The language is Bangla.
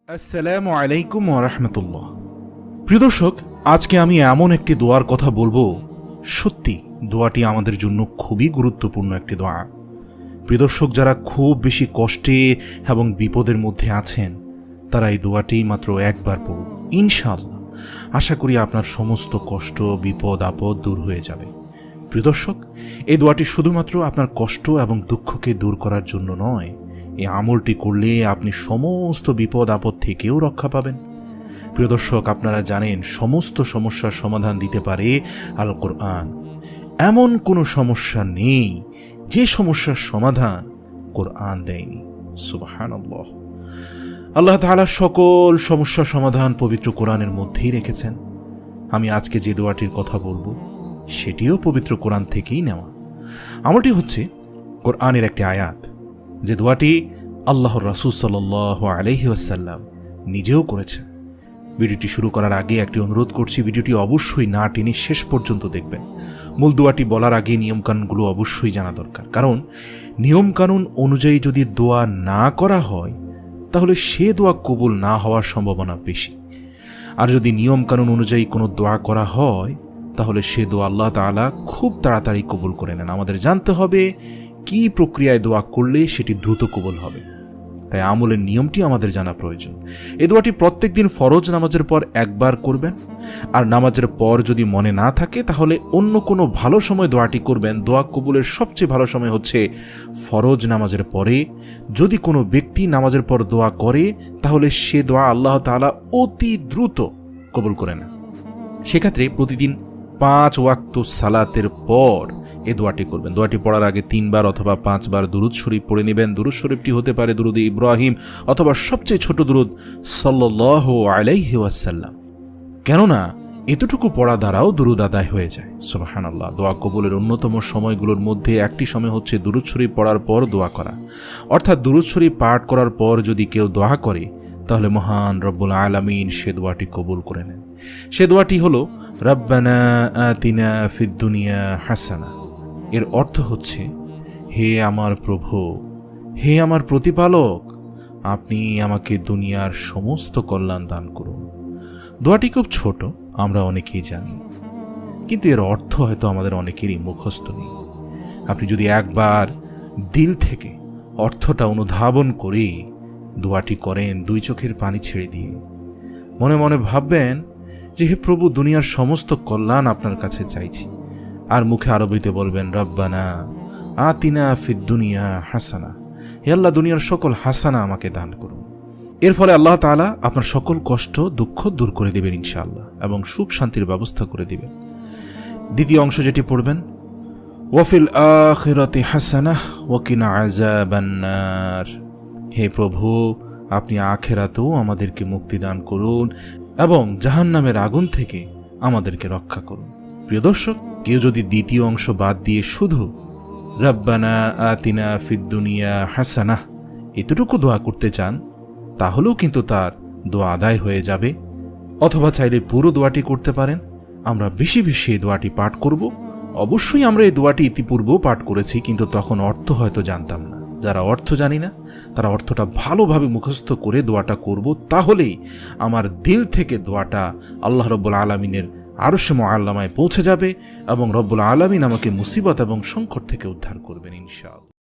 আসসালামু আলাইকুম ওয়া রাহমাতুল্লাহ। প্রিয় দর্শক, আজকে আমি এমন একটি দোয়ার কথা বলবো, সত্যি দোয়াটি আমাদের জন্য খুবই গুরুত্বপূর্ণ একটি দোয়া। প্রিয় দর্শক, যারা খুব বেশি কষ্টে এবং বিপদের মধ্যে আছেন তারা এই দোয়াটি মাত্র একবার পড়ুন। ইনশাআল্লাহ আশা করি আপনার সমস্ত কষ্ট, বিপদ আপদ দূর হয়ে যাবে। প্রিয় দর্শক, এই দোয়াটি শুধুমাত্র আপনার কষ্ট এবং দুঃখকে দূর করার জন্য নয়, এই আমলটি করলে আপনি সমস্ত বিপদ আপদ থেকেও রক্ষা পাবেন। প্রিয় দর্শক, আপনারা জানেন সমস্ত সমস্যার সমাধান দিতে পারে আল কোরআন। এমন কোনো সমস্যা নেই যে সমস্যার সমাধান কোরআন দেয়নি। সুবহানাল্লাহ। আল্লাহ তাআলা সকল সমস্যার সমাধান পবিত্র কোরআনের মধ্যেই রেখেছেন। আমি আজকে যে দোয়াটির কথা বলবো সেটিও পবিত্র কোরআন থেকেই নেওয়া। আমলটি হচ্ছে কোরআনের একটি আয়াত, যে দোয়াটি আল্লাহর রাসূল সাল্লাল্লাহু আলাইহি ওয়াসাল্লাম নিজেও করেছেন। ভিডিওটি শুরু করার আগে একটি অনুরোধ করছি, ভিডিওটি অবশ্যই না টেনে শেষ পর্যন্ত দেখবেন। মূল দোয়াটি বলার আগে নিয়মকানুনগুলো অবশ্যই জানা দরকার, কারণ নিয়মকানুন অনুযায়ী যদি দোয়া না করা হয় তাহলে সে দোয়া কবুল না হওয়ার সম্ভাবনা বেশি। আর যদি নিয়মকানুন অনুযায়ী কোনো দোয়া করা হয় তাহলে সে দোয়া আল্লাহ তাআলা খুব তাড়াতাড়ি কবুল করে নেন। আমাদের জানতে হবে কি প্রক্রিয়ায় দোয়া করলে সেটি দ্রুত কবুল হবে, তাই আমলের নিয়মটি আমাদের জানা প্রয়োজন। এই দোয়াটি প্রত্যেক দিন ফরজ নামাজের পর একবার করবেন, আর নামাজের পর যদি মনে না থাকে তাহলে অন্য কোনো ভালো সময় দোয়াটি করবেন। দোয়া কবুলের সবচেয়ে ভালো সময় হচ্ছে ফরজ নামাজের পরে। যদি কোনো ব্যক্তি নামাজের পর দোয়া করে তাহলে সে দোয়া আল্লাহ তাআলা অতি দ্রুত কবুল করে নেন। সেক্ষেত্রে প্রতিদিন 5 ওয়াক্ত সালাতের পর এই দোয়াটি করবেন। দোয়াটি পড়ার আগে 3 বার অথবা 5 বার দুরুদ শরীফ পড়ে নেবেন। দুরুদ শরীফটি হতে পারে দুরুদ ইব্রাহিম অথবা সবচেয়ে ছোট দুরুদ সাল্লাল্লাহু আলাইহি ওয়াসাল্লাম, কেননা এতটুকু পড়া দ্বারাও দুরুদ আদায় হয়ে যায়। সুবহানাল্লাহ। দোয়া কবুলের অন্যতম সময়গুলোর মধ্যে একটি সময় হচ্ছে দুরুদ শরীফ পড়ার পর দোয়া করা। অর্থাৎ দুরুদ শরীফ পাঠ করার পর যদি কেউ দোয়া করে তাহলে মহান রব্বুল আলামিন সে দোয়াটি কবুল করে নেন। সে দোয়াটি হলো রাব্বানা আতিনা ফিদ দুনিয়া হাসানা। এর অর্থ হচ্ছে, হে আমার প্রভু, হে আমার প্রতিপালক, আপনি আমাকে দুনিয়ার সমস্ত কল্যাণ দান করুন। দোয়াটি খুব ছোট, আমরা অনেকেই জানি, কিন্তু এর অর্থ হয়তো আমাদের অনেকেরই মুখস্থ নেই। আপনি যদি একবার দিল থেকে অর্থটা অনুধাবন করে দোয়াটি করেন, 2 চোখের পানি ছেড়ে দিয়ে মনে মনে ভাববেন যে হে প্রভু, দুনিয়ার সমস্ত কল্যাণ আপনার কাছে চাইছি, আর মুখে আরবিতে বলবেন রব্বানা আতিনা ফিদ দুনিয়া হাসানা, হে আল্লাহ, দুনিয়ার সকল হাসানা আমাকে দান করুন। এর ফলে আল্লাহ তাআলা আপনার সকল কষ্ট দুঃখ দূর করে দিবেন ইনশাআল্লাহ, এবং সুখ শান্তির ব্যবস্থা করে দিবেন। দ্বিতীয় অংশ যেটি পড়বেন, ওয়াফিল আখিরাতি হাসানাহ ওয়া কিনা আযাবান নার। হে প্রভু, আপনি আখিরাতেও আমাদেরকে মুক্তি দান করুন এবং জাহান্নামের আগুন থেকে আমাদেরকে রক্ষা করুন। প্রিয় দর্শক, কেউ যদি দ্বিতীয় অংশ বাদ দিয়ে শুধু রব্বানা আতিনা ফিদ দুনিয়া হাসানাহ এতটুকু দোয়া করতে চান তাহলেও কিন্তু তার দোয়া আদায় হয়ে যাবে। অথবা চাইলে পুরো দোয়াটি করতে পারেন। আমরা বেশি বেশি এই দোয়াটি পাঠ করব। অবশ্যই আমরা এই দোয়াটি ইতিপূর্বেও পাঠ করেছি, কিন্তু তখন অর্থ হয়তো জানতাম না। যারা অর্থ জানি না তারা অর্থটা ভালোভাবে মুখস্থ করে দোয়াটা করব, তাহলেই আমার দিল থেকে দোয়াটা আল্লাহ রব্বুল আলামিনের আরশে মুআল্লামায় পৌঁছে যাবে এবং রব্বুল আলামিন আমাকে মুসিবত এবং সংকট থেকে উদ্ধার করবেন ইনশাআল্লাহ।